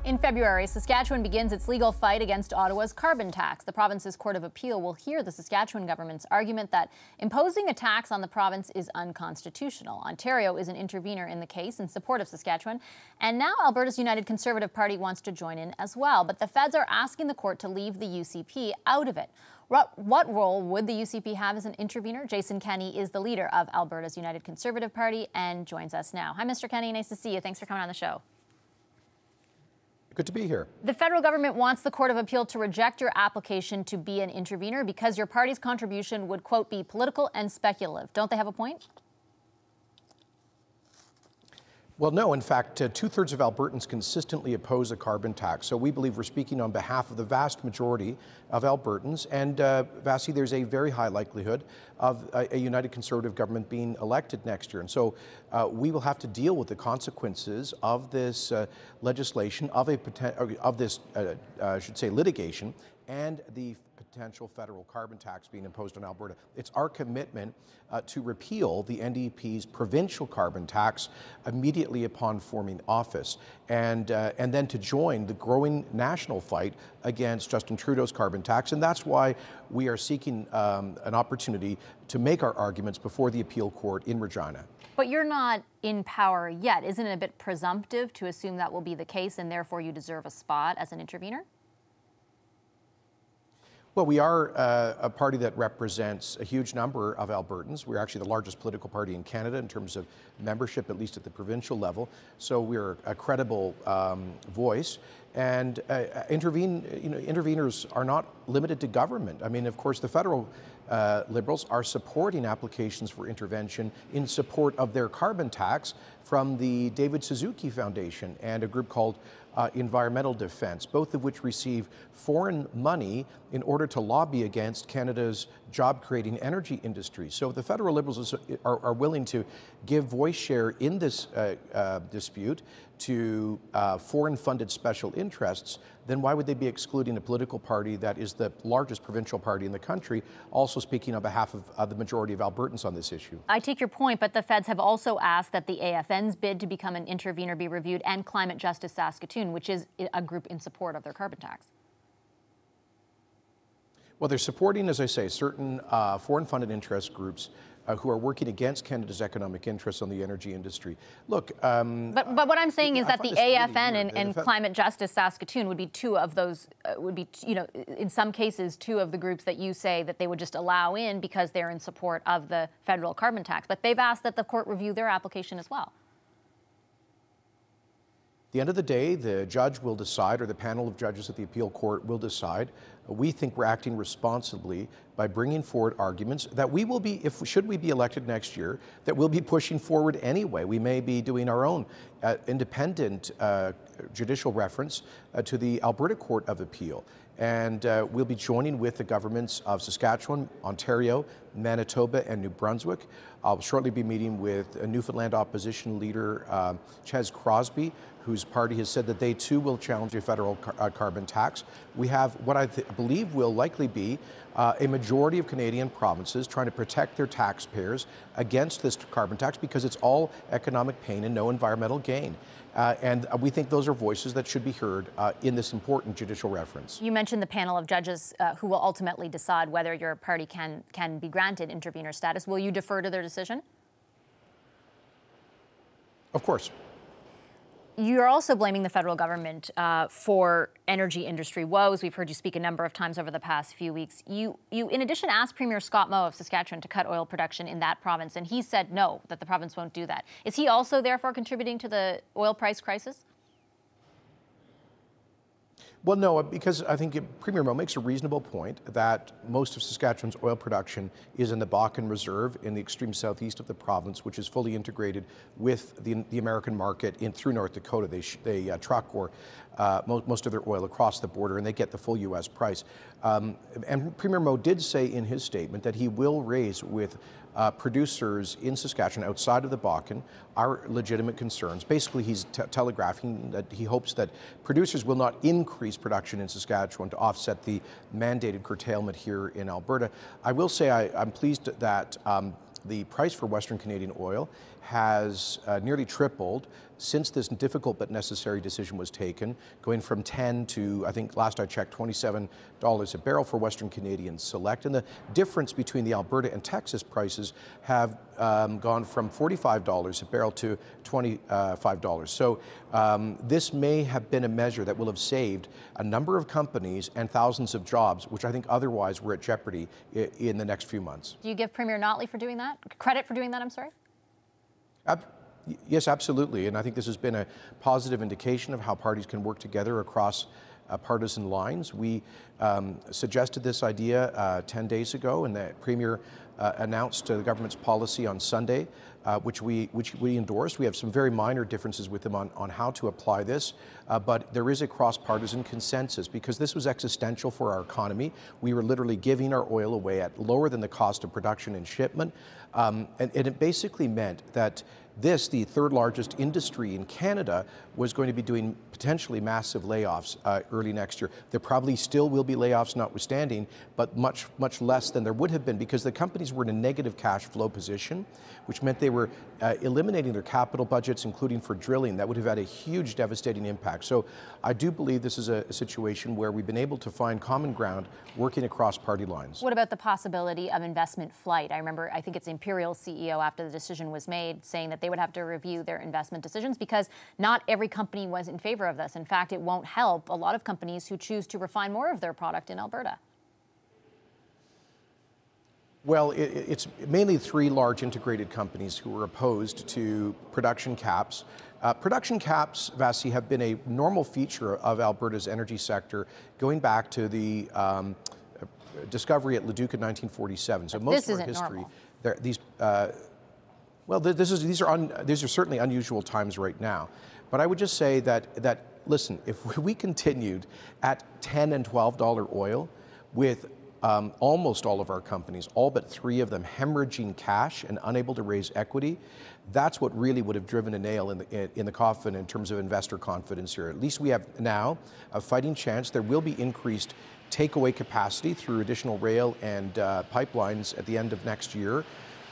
In February, Saskatchewan begins its legal fight against Ottawa's carbon tax. The province's Court of Appeal will hear the Saskatchewan government's argument that imposing a tax on the province is unconstitutional. Ontario is an intervener in the case in support of Saskatchewan, and now Alberta's United Conservative Party wants to join in as well. But the feds are asking the court to leave the UCP out of it. What role would the UCP have as an intervener? Jason Kenney is the leader of Alberta's United Conservative Party and joins us now. Hi, Mr. Kenney. Nice to see you. Thanks for coming on the show. Good to be here. The federal government wants the Court of Appeal to reject your application to be an intervener because your party's contribution would, quote, be political and speculative. Don't they have a point? Well, no. In fact, two-thirds of Albertans consistently oppose a carbon tax. So we believe we're speaking on behalf of the vast majority of Albertans. And, Vasi, there's a very high likelihood of a United Conservative government being elected next year. And so we will have to deal with the consequences of this legislation, of this litigation, and the potential federal carbon tax being imposed on Alberta. It's our commitment to repeal the NDP's provincial carbon tax immediately upon forming office, and then to join the growing national fight against Justin Trudeau's carbon tax. And that's why we are seeking an opportunity to make our arguments before the appeal court in Regina. But you're not in power yet. Isn't it a bit presumptive to assume that will be the case and therefore you deserve a spot as an intervener? Well, we are a party that represents a huge number of Albertans. We're actually the largest political party in Canada in terms of membership, at least at the provincial level. So we're a credible voice. And interveners are not limited to government. I mean, of course, the federal Liberals are supporting applications for intervention in support of their carbon tax from the David Suzuki Foundation and a group called Environmental Defence, both of which receive foreign money in order to lobby against Canada's job-creating energy industry. So if the federal Liberals are willing to give voice share in this dispute to foreign-funded special interests, then why would they be excluding a political party that is the largest provincial party in the country, also speaking on behalf of the majority of Albertans on this issue? I take your point, but the feds have also asked that the AFN's bid to become an intervener be reviewed, and Climate Justice Saskatoon, which is a group in support of their carbon tax. Well, they're supporting, as I say, certain foreign-funded interest groups who are working against Canada's economic interests on the energy industry. Look, but what I'm saying is that the AFN and Climate Justice Saskatoon would be two of those, in some cases, two of the groups that you say that they would just allow in because they're in support of the federal carbon tax. But they've asked that the court review their application as well. At the end of the day, the judge will decide, or the panel of judges at the appeal court will decide. We think we're acting responsibly by bringing forward arguments that we will be, should we be elected next year, that we'll be pushing forward anyway. We may be doing our own independent judicial reference to the Alberta Court of Appeal. And we'll be joining with the governments of Saskatchewan, Ontario, Manitoba, and New Brunswick. I'll shortly be meeting with a Newfoundland opposition leader, Ches Crosby, whose party has said that they too will challenge a federal carbon tax. We have what I believe will likely be a majority of Canadian provinces trying to protect their taxpayers against this carbon tax because it's all economic pain and no environmental gain. And we think those are voices that should be heard in this important judicial reference. You mentioned the panel of judges who will ultimately decide whether your party can be granted intervener status. Will you defer to their decision? Of course. You're also blaming the federal government for energy industry woes. We've heard you speak a number of times over the past few weeks. You, in addition, asked Premier Scott Moe of Saskatchewan to cut oil production in that province, and he said no, that the province won't do that. Is he also therefore contributing to the oil price crisis? Well, no, because I think Premier Moe makes a reasonable point that most of Saskatchewan's oil production is in the Bakken Reserve in the extreme southeast of the province, which is fully integrated with the American market through North Dakota. They truck most of their oil across the border, and they get the full U.S. price. And Premier Moe did say in his statement that he will raise with producers in Saskatchewan outside of the Bakken are legitimate concerns. Basically, he's telegraphing that he hopes that producers will not increase production in Saskatchewan to offset the mandated curtailment here in Alberta. I will say I'm pleased that the price for Western Canadian oil has nearly tripled since this difficult but necessary decision was taken, going from 10 to, I think last I checked, $27 a barrel for Western Canadian Select. And the difference between the Alberta and Texas prices have gone from $45 a barrel to $25. So this may have been a measure that will have saved a number of companies and thousands of jobs, which I think otherwise were at jeopardy in the next few months. Do you give Premier Notley for doing that? Credit for doing that, I'm sorry? Yes, absolutely. And I think this has been a positive indication of how parties can work together across partisan lines. We suggested this idea 10 days ago, and the Premier announced the government's policy on Sunday, which we endorsed. We have some very minor differences with them on how to apply this, but there is a cross-partisan consensus because this was existential for our economy. We were literally giving our oil away at lower than the cost of production and shipment, and it basically meant that this, the third largest industry in Canada, was going to be doing potentially massive layoffs early next year. There probably still will be layoffs notwithstanding, but much less than there would have been because the companies were in a negative cash flow position, which meant they were eliminating their capital budgets, including for drilling. That would have had a huge devastating impact. So I do believe this is a situation where we've been able to find common ground working across party lines. What about the possibility of investment flight? I remember, I think it's Imperial's CEO after the decision was made saying that they would have to review their investment decisions because not every company was in favor of this. In fact, it won't help a lot of companies who choose to refine more of their product in Alberta. Well, it's mainly three large integrated companies who are opposed to production caps. Production caps, Vasi, have been a normal feature of Alberta's energy sector going back to the discovery at Leduc in 1947. So most of our history, these are certainly unusual times right now. But I would just say that listen, if we continued at $10 and $12 oil with almost all of our companies, all but three of them, hemorrhaging cash and unable to raise equity, that's what really would have driven a nail in the coffin in terms of investor confidence here. At least we have now a fighting chance. There will be increased takeaway capacity through additional rail and pipelines at the end of next year.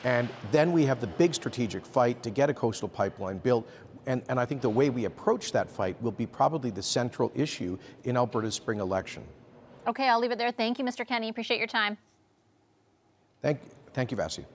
And then we have the big strategic fight to get a coastal pipeline built. And I think the way we approach that fight will be probably the central issue in Alberta's spring election. Okay, I'll leave it there. Thank you, Mr. Kenney. Appreciate your time. Thank you, Vasi.